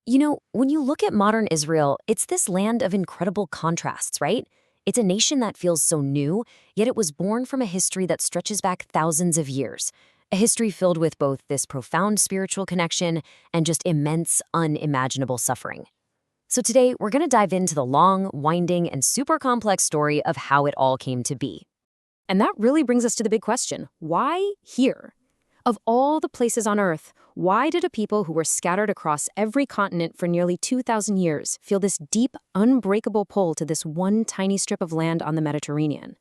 When you look at modern Israel, it's this land of incredible contrasts, right? It's a nation that feels so new, yet it was born from a history that stretches back thousands of years. A history filled with both this profound spiritual connection and just immense, unimaginable suffering. So today, we're going to dive into the long, winding, and super complex story of how it all came to be. And that really brings us to the big question: why here? Of all the places on Earth, why did a people who were scattered across every continent for nearly 2,000 years feel this deep, unbreakable pull to this one tiny strip of land on the Mediterranean?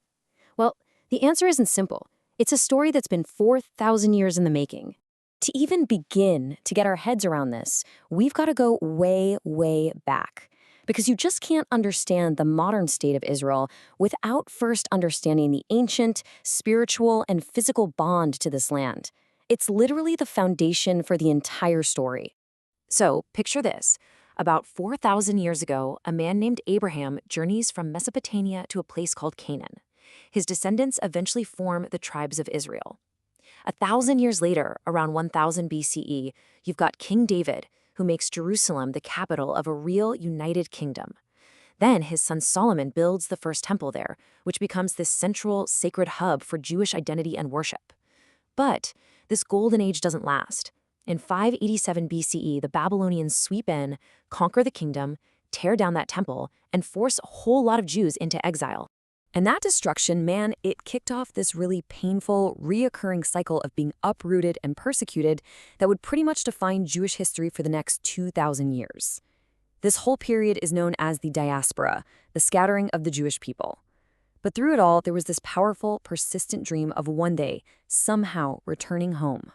Well, the answer isn't simple. It's a story that's been 4,000 years in the making. To even begin to get our heads around this, we've got to go way, way back. Because you just can't understand the modern state of Israel without first understanding the ancient, spiritual, and physical bond to this land. It's literally the foundation for the entire story. So, picture this. About 4,000 years ago, a man named Abraham journeys from Mesopotamia to a place called Canaan. His descendants eventually form the tribes of Israel. 1,000 years later, around 1000 BCE, you've got King David, who makes Jerusalem the capital of a real united kingdom. Then his son Solomon builds the first temple there, which becomes this central, sacred hub for Jewish identity and worship. But this golden age doesn't last. In 587 BCE, the Babylonians sweep in, conquer the kingdom, tear down that temple, and force a whole lot of Jews into exile. And that destruction, man, it kicked off this really painful, reoccurring cycle of being uprooted and persecuted that would pretty much define Jewish history for the next 2,000 years. This whole period is known as the diaspora, the scattering of the Jewish people. But through it all, there was this powerful, persistent dream of one day, somehow returning home.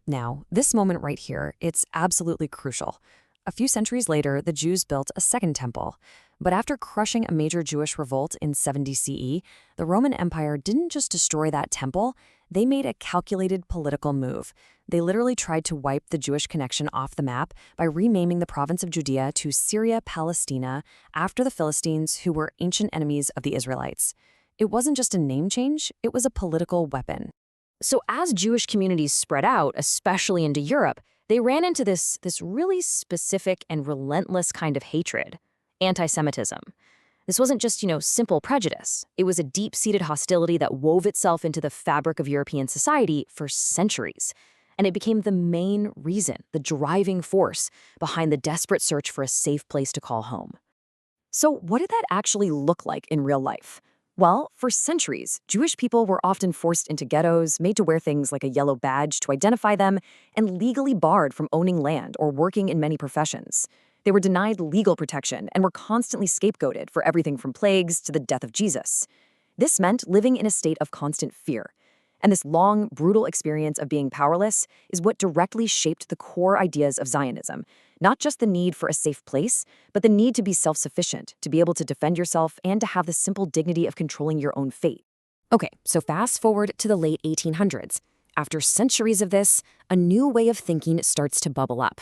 Now, this moment right here, it's absolutely crucial. A few centuries later, the Jews built a second temple. But after crushing a major Jewish revolt in 70 CE, the Roman Empire didn't just destroy that temple, they made a calculated political move. They literally tried to wipe the Jewish connection off the map by renaming the province of Judea to Syria Palestina after the Philistines, who were ancient enemies of the Israelites. It wasn't just a name change, it was a political weapon. So as Jewish communities spread out, especially into Europe, they ran into this really specific and relentless kind of hatred: anti-Semitism. This wasn't just, simple prejudice. It was a deep-seated hostility that wove itself into the fabric of European society for centuries. And it became the main reason, the driving force behind the desperate search for a safe place to call home. So what did that actually look like in real life? Well, for centuries, Jewish people were often forced into ghettos, made to wear things like a yellow badge to identify them, and legally barred from owning land or working in many professions. They were denied legal protection and were constantly scapegoated for everything from plagues to the death of Jesus. This meant living in a state of constant fear. And this long, brutal experience of being powerless is what directly shaped the core ideas of Zionism. Not just the need for a safe place, but the need to be self-sufficient, to be able to defend yourself, and to have the simple dignity of controlling your own fate. Okay, so fast forward to the late 1800s. After centuries of this, a new way of thinking starts to bubble up.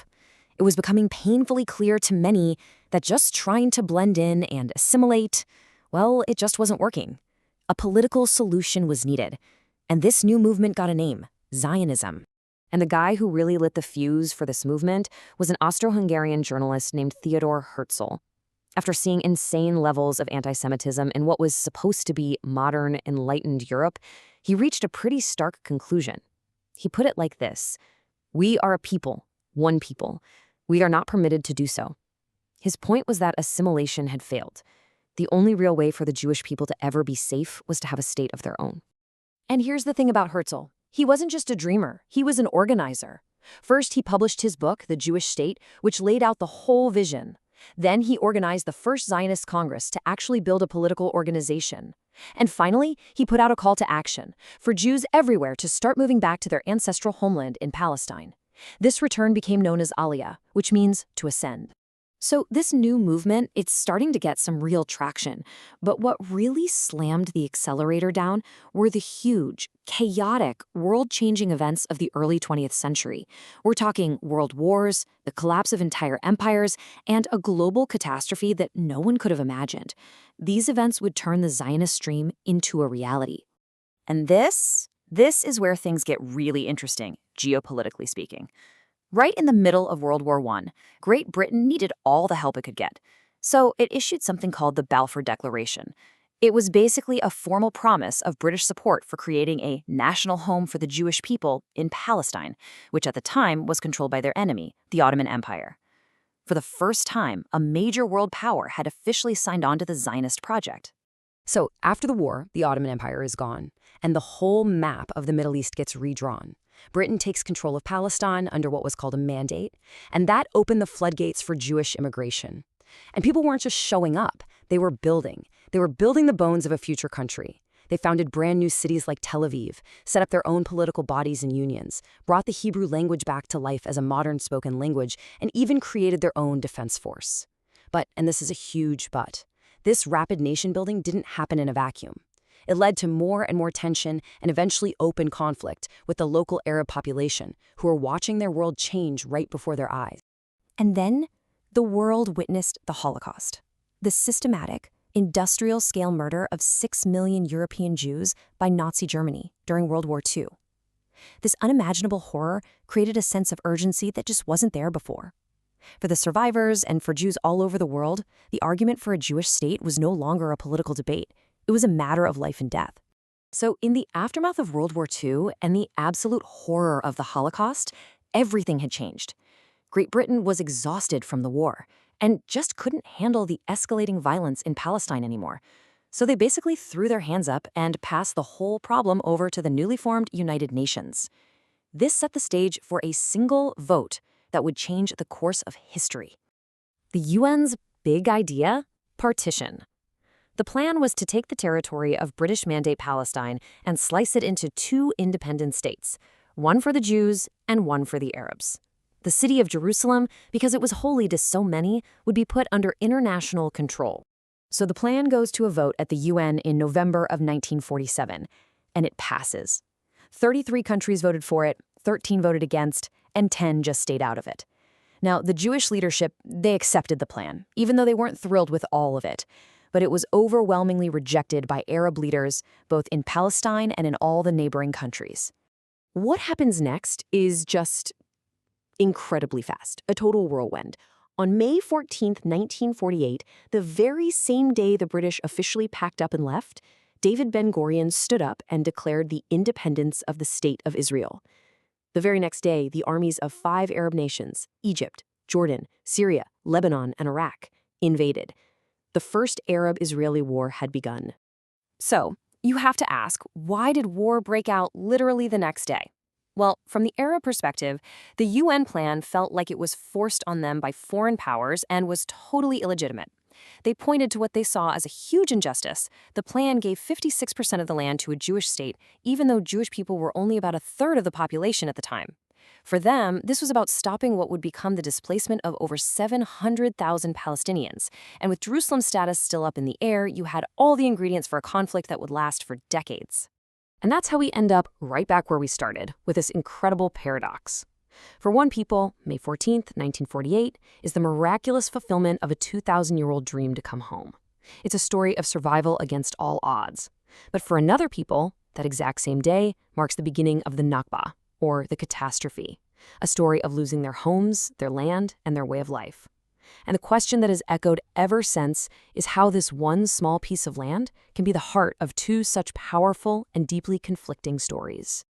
It was becoming painfully clear to many that just trying to blend in and assimilate, well, it just wasn't working. A political solution was needed. And this new movement got a name: Zionism. And the guy who really lit the fuse for this movement was an Austro-Hungarian journalist named Theodor Herzl. After seeing insane levels of anti-Semitism in what was supposed to be modern, enlightened Europe, he reached a pretty stark conclusion. He put it like this: "We are a people, one people. We are not permitted to do so." His point was that assimilation had failed. The only real way for the Jewish people to ever be safe was to have a state of their own. And here's the thing about Herzl. He wasn't just a dreamer, he was an organizer. First, he published his book, The Jewish State, which laid out the whole vision. Then he organized the first Zionist Congress to actually build a political organization. And finally, he put out a call to action for Jews everywhere to start moving back to their ancestral homeland in Palestine. This return became known as Aliyah, which means to ascend. So this new movement, it's starting to get some real traction. But what really slammed the accelerator down were the huge, chaotic, world-changing events of the early 20th century. We're talking world wars, the collapse of entire empires, and a global catastrophe that no one could have imagined. These events would turn the Zionist dream into a reality. And this is where things get really interesting, geopolitically speaking. Right in the middle of World War I, Great Britain needed all the help it could get. So it issued something called the Balfour Declaration. It was basically a formal promise of British support for creating a national home for the Jewish people in Palestine, which at the time was controlled by their enemy, the Ottoman Empire. For the first time, a major world power had officially signed on to the Zionist project. So after the war, the Ottoman Empire is gone, and the whole map of the Middle East gets redrawn. Britain takes control of Palestine under what was called a mandate, and that opened the floodgates for Jewish immigration. And people weren't just showing up, they were building. They were building the bones of a future country. They founded brand new cities like Tel Aviv, set up their own political bodies and unions, brought the Hebrew language back to life as a modern spoken language, and even created their own defense force. But, and this is a huge but, this rapid nation-building didn't happen in a vacuum. It led to more and more tension and eventually open conflict with the local Arab population, who were watching their world change right before their eyes. And then, the world witnessed the Holocaust, the systematic, industrial-scale murder of 6 million European Jews by Nazi Germany during World War II. This unimaginable horror created a sense of urgency that just wasn't there before. For the survivors and for Jews all over the world, the argument for a Jewish state was no longer a political debate. It was a matter of life and death. So in the aftermath of World War II and the absolute horror of the Holocaust, everything had changed. Great Britain was exhausted from the war and just couldn't handle the escalating violence in Palestine anymore. So they basically threw their hands up and passed the whole problem over to the newly formed United Nations. This set the stage for a single vote that would change the course of history. The UN's big idea? Partition. The plan was to take the territory of British Mandate Palestine and slice it into two independent states, one for the Jews and one for the Arabs. The city of Jerusalem, because it was holy to so many, would be put under international control. So the plan goes to a vote at the UN in November of 1947, and it passes. 33 countries voted for it, 13 voted against, and 10 just stayed out of it. Now, the Jewish leadership, they accepted the plan, even though they weren't thrilled with all of it. But it was overwhelmingly rejected by Arab leaders, both in Palestine and in all the neighboring countries. What happens next is just incredibly fast, a total whirlwind. On May 14, 1948, the very same day the British officially packed up and left, David Ben-Gurion stood up and declared the independence of the State of Israel. The very next day, the armies of 5 Arab nations, Egypt, Jordan, Syria, Lebanon, and Iraq, invaded. The first Arab-Israeli war had begun. So, you have to ask, why did war break out literally the next day? Well, from the Arab perspective, the UN plan felt like it was forced on them by foreign powers and was totally illegitimate. They pointed to what they saw as a huge injustice. The plan gave 56% of the land to a Jewish state, even though Jewish people were only about a third of the population at the time. For them, this was about stopping what would become the displacement of over 700,000 Palestinians. And with Jerusalem's status still up in the air, you had all the ingredients for a conflict that would last for decades. And that's how we end up right back where we started, with this incredible paradox. For one people, May 14th, 1948, is the miraculous fulfillment of a 2,000-year-old dream to come home. It's a story of survival against all odds. But for another people, that exact same day marks the beginning of the Nakba, or the catastrophe, a story of losing their homes, their land, and their way of life. And the question that has echoed ever since is how this one small piece of land can be the heart of two such powerful and deeply conflicting stories.